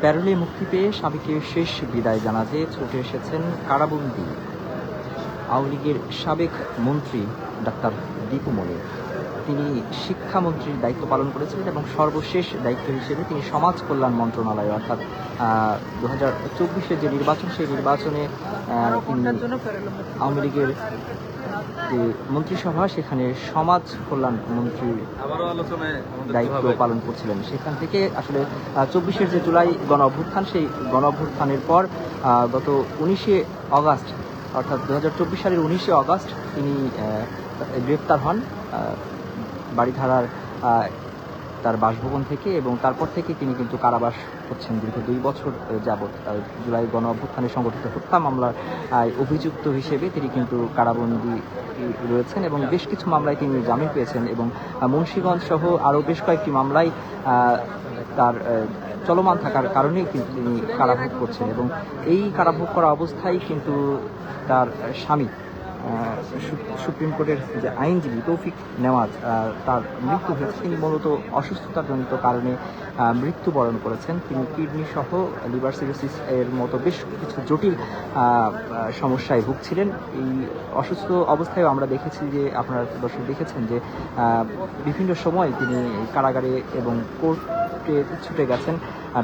প্যারোলে মুক্তি পেয়ে স্বামীকে শেষ বিদায় জানাতে ছুটে এসেছেন কারাবন্দী আওয়ামী লীগের সাবেক মন্ত্রী ডাক্তার দীপু মনি। তিনি শিক্ষামন্ত্রীর দায়িত্ব পালন করেছিলেন এবং সর্বশেষ দায়িত্ব হিসেবে তিনি সমাজ কল্যাণ মন্ত্রণালয় অর্থাৎ 2024-এর যে নির্বাচন, সেই নির্বাচনে তিনি আওয়ামী লীগের যে মন্ত্রিসভা সেখানে সমাজ কল্যাণ মন্ত্রীর দায়িত্ব পালন করছিলেন। সেখান থেকে আসলে 24-এর যে জুলাই গণ অভ্যুত্থান, সেই গণ অভ্যুত্থানের পর গত 19শে অগাস্ট অর্থাৎ 2024 সালের 19শে অগাস্ট তিনি গ্রেপ্তার হন বাড়িধারার তার বাসভবন থেকে, এবং তারপর থেকে তিনি কিন্তু কারাবাস হচ্ছেন দীর্ঘ 2 বছর যাবৎ। জুলাই গণ অভ্যুত্থানে সংগঠিত হত্যা মামলার অভিযুক্ত হিসেবে তিনি কিন্তু কারাবন্দী রয়েছেন এবং বেশ কিছু মামলায় তিনি জামিন পেয়েছেন এবং মুন্সিগঞ্জ সহ আরও বেশ কয়েকটি মামলায় তার চলমান থাকার কারণেই কিন্তু তিনি কারাভোগ করছেন। এবং এই কারাভোগ করা অবস্থায় কিন্তু তার স্বামী সুপ্রিম কোর্টের যে আইনজীবী তৌফিক নেওয়াজ, তার মৃত্যু হয়েছে। তিনি মূলত অসুস্থতাজনিত কারণে মৃত্যুবরণ করেছেন। তিনি কিডনি সহ লিভার সিরোসিস এর মতো বেশ কিছু জটিল সমস্যায় ভুগছিলেন। এই অসুস্থ অবস্থায় আমরা দেখেছি যে আপনারা দর্শক দেখেছেন যে বিভিন্ন সময় তিনি কারাগারে এবং কোর্টে ছুটে গেছেন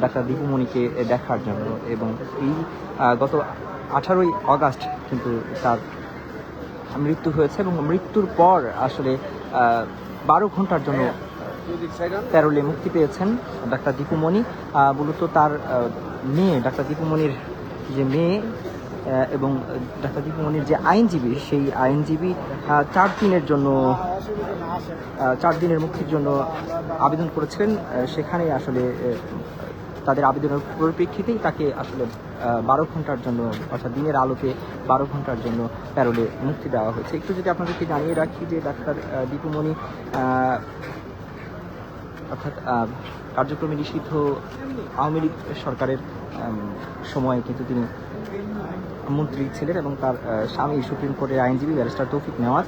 ডাক্তার দীপু মনিকে দেখার জন্য। এবং এই গত 18ই অগাস্ট কিন্তু তার মৃত্যু হয়েছে এবং মৃত্যুর পর আসলে 12 ঘন্টার জন্য প্যারোলে মুক্তি পেয়েছেন ডাক্তার দীপু মনি। মূলত তার মেয়ে, ডাক্তার দীপু মনির যে মেয়ে এবং ডাক্তার দীপু মনির যে আইনজীবী, সেই আইনজীবী 4 দিনের মুক্তির জন্য আবেদন করেছিলেন। সেখানে আসলে তাদের আবেদনের পরিপ্রেক্ষিতেই তাকে আসলে 12 ঘন্টার জন্য অর্থাৎ দিনের আলোতে 12 ঘন্টার জন্য প্যারোলে মুক্তি দেওয়া হয়েছে। একটু যদি আপনাদেরকে জানিয়ে রাখি যে ডাক্তার দীপু মনি অর্থাৎ কার্যক্রমে নিষিদ্ধ আওয়ামী লীগ সরকারের সময়ে কিন্তু তিনি মন্ত্রী ছিলেন এবং তার স্বামী সুপ্রিম কোর্টের আইনজীবী ব্যারিস্টার তৌফিক নেওয়াজ,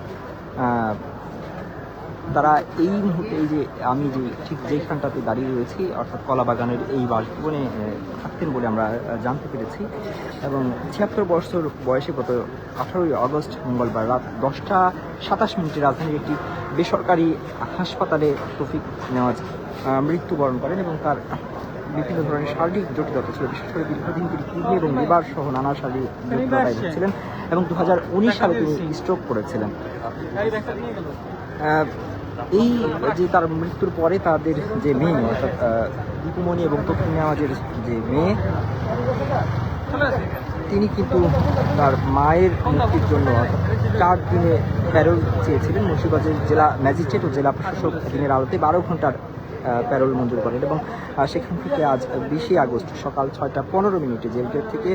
তারা এই মুহূর্তে এই যে আমি যে ঠিক যেখানটাতে দাঁড়িয়ে রয়েছি অর্থাৎ কলাবাগানের এই বাসভবনে থাকতেন বলে আমরা জানতে পেরেছি। এবং 76 বছর বয়সে গত 18ই অগস্ট মঙ্গলবার রাত 10:27 রাজধানীর একটি বেসরকারি হাসপাতালে তৌফিক নেওয়াজ মৃত্যুবরণ করেন এবং তার বিভিন্ন ধরনের শারীরিক জটিলতা ছিল। বিশেষ করে দীর্ঘদিন তিনি কিডনি এবং লিভার সহ নানা শারীরিক জটিলতায় ভুগছিলেন এবং 2019 সালে তিনি স্ট্রোক করেছিলেন। এই যে তার মৃত্যুর পরে তাদের যে মেয়ে অর্থাৎ দীপু মনি এবং তৌফিক নেওয়াজের যে মেয়ে, তিনি কিন্তু তার মায়ের মুক্তির জন্য 4 দিনে প্যারোল চেয়েছিলেন। মুন্সিগঞ্জের জেলা ম্যাজিস্ট্রেট ও জেলা প্রশাসক দিনের আলোতে 12 ঘন্টার প্যারোল মঞ্জুর করেন এবং সেখান থেকে আজ 20 আগস্ট সকাল 6:15 জেল গেট থেকে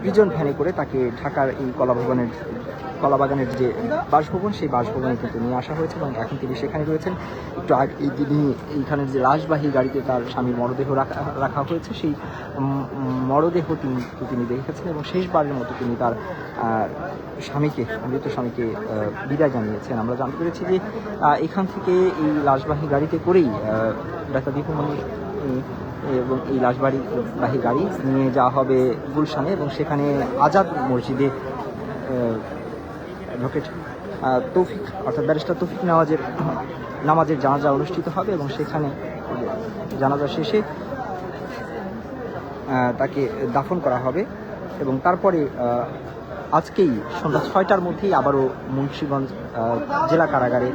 প্রিজন ভ্যানে করে তাকে ঢাকার এই কলাবাগানের যে বাসভবন, সেই বাসভবনে কিন্তু নিয়ে আসা হয়েছে এবং এখন তিনি সেখানে রয়েছেন। একটু আগে তিনি এইখানে যে লাশবাহী গাড়িতে তার স্বামীর মরদেহ রাখা হয়েছে, সেই মরদেহ তিনি দেখেছেন এবং শেষবারের মতো তিনি তার মৃত স্বামীকে বিদায় জানিয়েছেন। আমরা জানতে পেরেছি যে এখান থেকে এই লাশবাহী গাড়িতে করেই ডাক্তার দীপু মনি এবং এই লাশবাহী গাড়ি নিয়ে যাওয়া হবে গুলশানে এবং সেখানে আজাদ মসজিদে অ্যাডভোকেট তৌফিক অর্থাৎ ব্যারিস্টার তৌফিক নেওয়াজের নামাজের জানাজা অনুষ্ঠিত হবে এবং সেখানে জানাজা শেষে তাকে দাফন করা হবে এবং তারপরে আজকেই সন্ধ্যা 6টার মধ্যেই আবারও মুন্সিগঞ্জ জেলা কারাগারে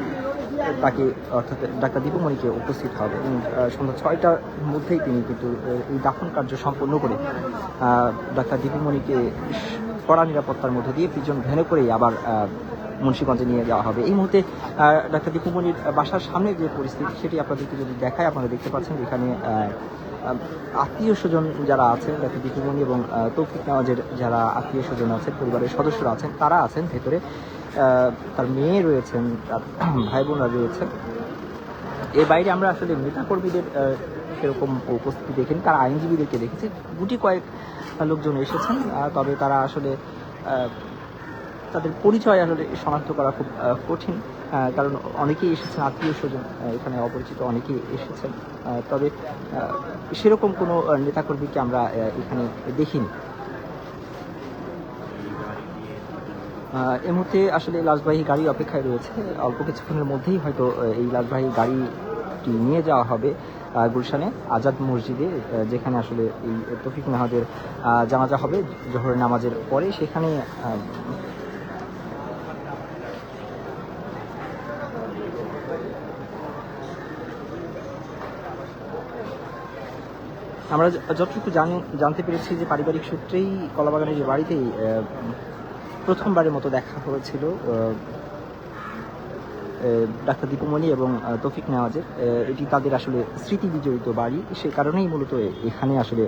তাকে অর্থাৎ ডাক্তার দীপু মনিকে উপস্থিত হবে এবং সন্ধ্যা 6টার মধ্যেই তিনি কিন্তু এই দাফন কার্য সম্পন্ন করে ডাক্তার দীপু মনিকে কড়া নিরাপত্তার মধ্য দিয়ে প্রিজন ভ্যানে করেই আবার মুন্সিগঞ্জে নিয়ে যাওয়া হবে। এই মুহূর্তে ডাক্তার দীপু মনির বাসার সামনে যে পরিস্থিতি সেটি আপনাদেরকে যদি দেখায়, আপনারা দেখতে পাচ্ছেন এখানে আত্মীয় স্বজন যারা আছেন ডাক্তার দীপু মনি এবং তৌফিক নেওয়াজের যারা আত্মীয় স্বজন আছেন, পরিবারের সদস্যরা আছেন, তারা আছেন ভেতরে। তার মেয়ে রয়েছেন, তার ভাই বোনরা রয়েছেন। এর বাইরে আমরা আসলে নেতাকর্মীদের সেরকম উপস্থিতি দেখিনি, তারা আইনজীবীদেরকে দেখেছি। গুটি কয়েক লোকজন এসেছেন, তবে তারা আসলে তাদের পরিচয় আসলে শনাক্ত করা খুব কঠিন। কারণ অনেকেই এসেছেন, আত্মীয় স্বজন এখানে অপরিচিত অনেকেই এসেছেন, তবে সেরকম কোনো নেতাকর্মীকে আমরা এখানে দেখিনি। এই মুহূর্তে আসলে লাশবাহী গাড়ি অপেক্ষায় রয়েছে। অল্প কিছুক্ষণের মধ্যেই হয়তো এই লাশবাহী গাড়িটি নিয়ে যাওয়া হবে গুলশানে আজাদ মসজিদে, যেখানে আসলে এই তৌফিক নেহাদের জানাজা হবে জোহরের নামাজের পরে। সেখানে আমরা যতটুকু জানতে পেরেছি যে পারিবারিক সূত্রেই কলাবাগানের যে বাড়িতেই প্রথমবারের মতো দেখা হয়েছিল ডাক্তার দীপুমণি এবং তৌফিক নেওয়াজের। এটি তাদের আসলে স্মৃতি বিজড়িত বাড়ি, সে কারণেই মূলত এখানে আসলে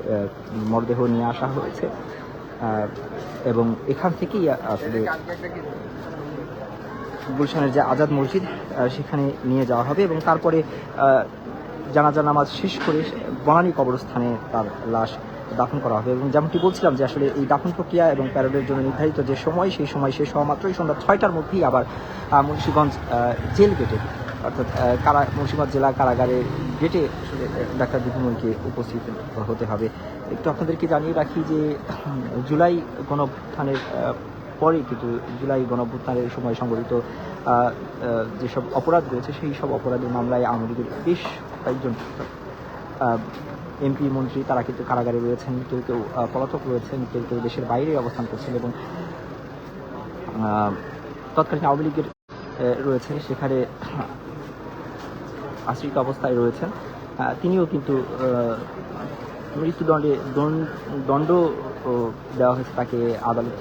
মরদেহ নিয়ে আসা হয়েছে এবং এখান থেকেই আসলে গুলশানের যে আজাদ মসজিদ সেখানে নিয়ে যাওয়া হবে এবং তারপরে জানাজা নামাজ শেষ করে বনানী কবরস্থানে তার লাশ দাফন করা হবে। এবং যেমনটি বলছিলাম যে আসলে এই দাফন প্রক্রিয়া এবং প্যারেডের জন্য নির্ধারিত যে সময়, সেই সময় শেষ হওয়া মাত্রই সন্ধ্যা 6টার মধ্যেই আবার মুন্সিগঞ্জ জেল গেটে, অর্থাৎ মুন্সিগঞ্জ জেলা কারাগারের গেটে আসলে ডাক্তার দীপুমণিকে উপস্থিত হতে হবে। একটু আপনাদেরকে জানিয়ে রাখি যে জুলাই গণঅভ্যুত্থানের পরে কিন্তু জুলাই গণঅভ্যুত্থানের সময় সংঘটিত যেসব অপরাধ রয়েছে, সেই সব অপরাধের মামলায় আওয়ামী লীগের বেশ কয়েকজন এমপি মন্ত্রী তারা কিন্তু কারাগারে রয়েছেন, কেউ কেউ পলাতক রয়েছেন, কেউ কেউ দেশের বাইরে অবস্থান করছেন এবং তৎকালীন আওয়ামী লীগের রয়েছেন, সেখানে আশ্রিত অবস্থায় রয়েছেন। তিনিও কিন্তু মৃত্যুদণ্ডে দণ্ড দেওয়া হয়েছে তাকে আদালত।